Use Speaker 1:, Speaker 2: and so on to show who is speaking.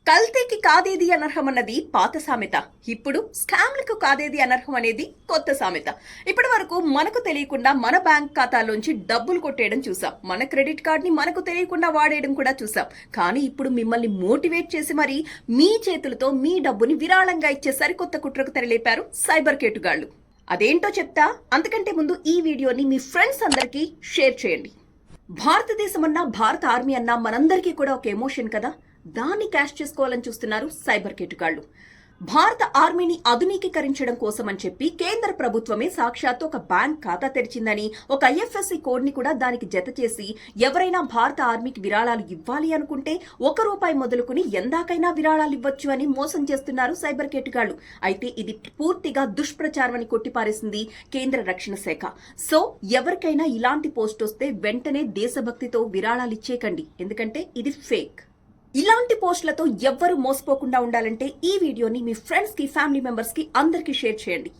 Speaker 1: కల్తీకి కాదేది అనర్హం అన్నది పాత సామెత. ఇప్పుడు స్కామ్లకు కాదేది అనర్హం అనేది కొత్త సామెత. ఇప్పటి వరకు మనకు తెలియకుండా మన బ్యాంక్ ఖాతాలోంచి డబ్బులు కొట్టేయడం చూసాం. మన క్రెడిట్ కార్డ్ ని మనకు తెలియకుండా వాడేయడం కూడా చూసాం. కానీ ఇప్పుడు మిమ్మల్ని మోటివేట్ చేసి మరి మీ చేతులతో మీ డబ్బుని విరాళంగా ఇచ్చే సరికొత్త కుట్రకు తెరలేపారు సైబర్ కేటుగాళ్లు. అదేంటో చెప్తా. అంతకంటే ముందు ఈ వీడియోని మీ ఫ్రెండ్స్ అందరికీ షేర్ చేయండి. భారతదేశం అన్నా, భారత ఆర్మీ అన్నా మనందరికీ కూడా ఒక ఎమోషన్ కదా. దాన్ని క్యాష్ చేసుకోవాలని చూస్తున్నారు సైబర్ కేటుగాళ్లు. భారత ఆర్మీని ఆధునికీకరించడం కోసం అని చెప్పి కేంద్ర ప్రభుత్వమే సాక్షాత్తు ఒక బ్యాంక్ ఖాతా తెరిచిందని, ఒక ఐఎఫ్ఎస్సి కోడ్ ని కూడా దానికి జత చేసి ఎవరైనా భారత ఆర్మీకి విరాళాలు ఇవ్వాలి అనుకుంటే ₹1 మొదలుకుని ఎందాకైనా విరాళాలు ఇవ్వచ్చు అని మోసం చేస్తున్నారు సైబర్ కేటుగాళ్లు. అయితే ఇది పూర్తిగా దుష్ప్రచారం అని కొట్టిపారేసింది కేంద్ర రక్షణ శాఖ. సో ఎవరికైనా ఇలాంటి పోస్ట్ వస్తే వెంటనే దేశభక్తితో విరాళాలు ఇచ్చేయకండి, ఎందుకంటే ఇది ఫేక్. ఇలాంటి పోస్టులతో ఎవ్వరూ మోసపోకుండా ఉండాలంటే ఈ వీడియోని మీ ఫ్రెండ్స్ కి, ఫ్యామిలీ మెంబర్స్ కి అందరికీ షేర్ చేయండి.